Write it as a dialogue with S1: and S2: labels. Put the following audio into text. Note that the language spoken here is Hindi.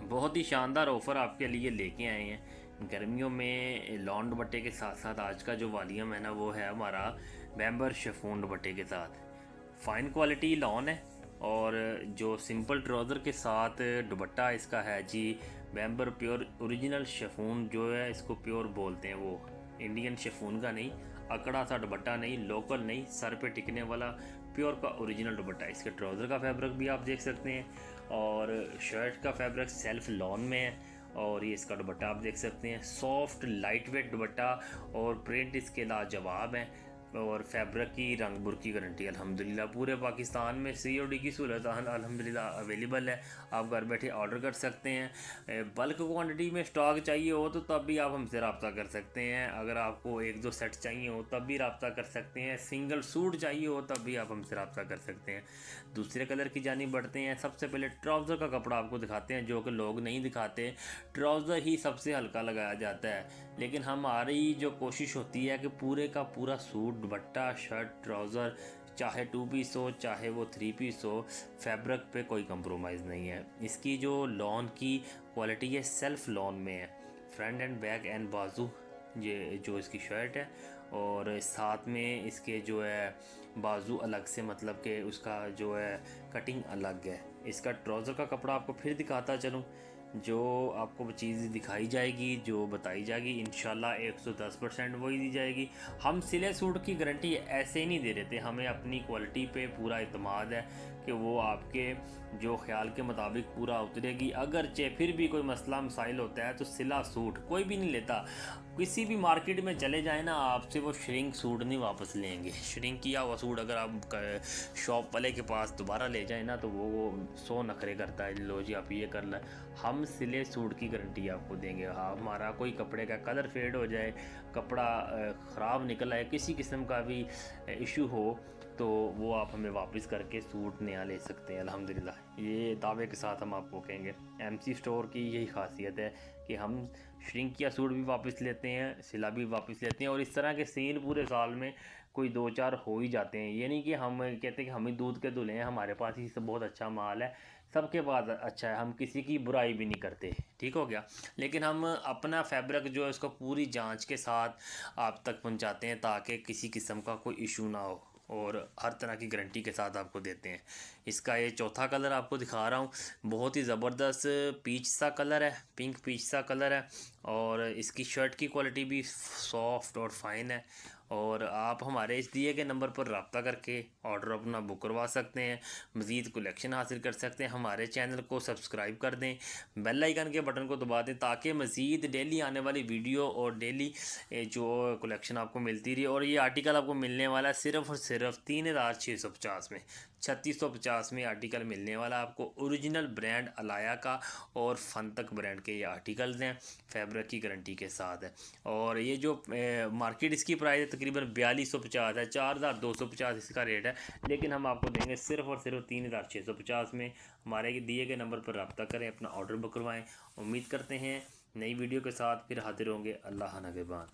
S1: बहुत ही शानदार ऑफ़र आपके लिए लेके आए हैं। गर्मियों में लॉन दुपट्टे के साथ साथ आज का जो वॉल्यूम है ना वो है हमारा बैम्बर शिफॉन दुपट्टे के साथ। फ़ाइन क्वालिटी लॉन है और जो सिंपल ट्राउज़र के साथ दुपट्टा इसका है जी बैम्बर प्योर ओरिजिनल शिफॉन जो है, इसको प्योर बोलते हैं, वो इंडियन शिफॉन का नहीं, अकड़ा सा दुपट्टा नहीं, लोकल नहीं, सर पे टिकने वाला प्योर का ओरिजिनल दुपट्टा। इसके ट्राउज़र का फैब्रिक भी आप देख सकते हैं और शर्ट का फैब्रिक सेल्फ लॉन में है और ये इसका दुपट्टा आप देख सकते हैं, सॉफ्ट लाइट वेट दुपट्टा और प्रिंट इसके लाजवाब है और फैब्रिक की रंग बुर की गारंटी अल्हम्दुलिल्लाह। पूरे पाकिस्तान में COD की सहूलत अल्हम्दुलिल्लाह अवेलेबल है, आप घर बैठे ऑर्डर कर सकते हैं। बल्क क्वांटिटी में स्टॉक चाहिए हो तो तब भी आप हमसे रब्ता कर सकते हैं, अगर आपको 1-2 सेट चाहिए हो तब भी रब्ता कर सकते हैं, सिंगल सूट चाहिए हो तब भी आप हमसे रब्ता कर सकते हैं। दूसरे कलर की जानिब बढ़ते हैं। सबसे पहले ट्राउज़र का कपड़ा आपको दिखाते हैं जो कि लोग नहीं दिखाते। ट्राउज़र ही सबसे हल्का लगाया जाता है, लेकिन हमारी जो कोशिश होती है कि पूरे का पूरा सूट दुपट्टा शर्ट ट्राउज़र चाहे 2 पीस हो चाहे वो 3 पीस हो, फैब्रिक पे कोई कंप्रोमाइज़ नहीं है। इसकी जो लॉन की क्वालिटी है सेल्फ लॉन में है, फ्रंट एंड बैक एंड बाजू ये जो इसकी शर्ट है और साथ में इसके जो है बाजू अलग से, मतलब कि उसका जो है कटिंग अलग है। इसका ट्राउज़र का कपड़ा आपको फिर दिखाता चलूँ, जो आपको चीज़ दिखाई जाएगी जो बताई जाएगी इंशाल्लाह 110% वही दी जाएगी। हम सिले सूट की गारंटी ऐसे ही नहीं दे रहे थे, हमें अपनी क्वालिटी पे पूरा इत्मीनान है कि वो आपके जो ख्याल के मुताबिक पूरा उतरेगी। अगरचे फिर भी कोई मसला मसाइल होता है तो सिला सूट कोई भी नहीं लेता। किसी भी मार्केट में चले जाए ना, आपसे वो श्रिंक सूट नहीं वापस लेंगे। श्रिंक किया हुआ सूट अगर आप शॉप वाले के पास दोबारा ले जाए ना तो वो 100 नखरे करता है, लो जी आप ये कर लें। हम सिले सूट की गारंटी आपको देंगे। हाँ, हमारा कोई कपड़े का कलर फेड हो जाए, कपड़ा ख़राब निकल आए, किसी किस्म का भी इशू हो तो वो आप हमें वापस करके सूट नया ले सकते हैं अल्हम्दुलिल्लाह। ये दावे के साथ हम आपको कहेंगे। MC स्टोर की यही खासियत है कि हम श्रिंक किया सूट भी वापस लेते हैं, सिला भी वापस लेते हैं और इस तरह के सेल पूरे साल में कोई 2-4 हो ही जाते हैं। ये नहीं कि हम कहते कि हम ही दूध के धुले हैं, हमारे पास ही सब बहुत अच्छा माल है, सबके पास अच्छा है, हम किसी की बुराई भी नहीं करते, ठीक हो गया। लेकिन हम अपना फैब्रिक जो है उसको पूरी जांच के साथ आप तक पहुंचाते हैं ताकि किसी किस्म का कोई इशू ना हो और हर तरह की गारंटी के साथ आपको देते हैं। इसका ये चौथा कलर आपको दिखा रहा हूँ, बहुत ही ज़बरदस्त पीच सा कलर है, पिंक पीच सा कलर है और इसकी शर्ट की क्वालिटी भी सॉफ्ट और फाइन है और आप हमारे इस दिए के नंबर पर रब्ता करके ऑर्डर अपना बुक करवा सकते हैं, मज़ीद कलेक्शन हासिल कर सकते हैं। हमारे चैनल को सब्सक्राइब कर दें, बेल आइकन के बटन को दबा दें ताकि मज़ीद डेली आने वाली वीडियो और डेली जो कलेक्शन आपको मिलती रही। और ये आर्टिकल आपको मिलने वाला है सिर्फ़ और सिर्फ 3650 में, 3650 में आर्टिकल मिलने वाला आपको। ओरिजिनल ब्रांड अलाया का और फंतक ब्रांड के ये आर्टिकल्स हैं, फैब्रिक की गारंटी के साथ है। और ये जो मार्केट इसकी प्राइस तकरीबन 4250 है, 4250 इसका रेट है, लेकिन हम आपको देंगे सिर्फ़ और सिर्फ 3650 में। हमारे दिए गए नंबर पर रब्ता करें, अपना ऑर्डर बुक करवाएँ। उम्मीद करते हैं नई वीडियो के साथ फिर हाजिर होंगे। अल्लाह नगहबान।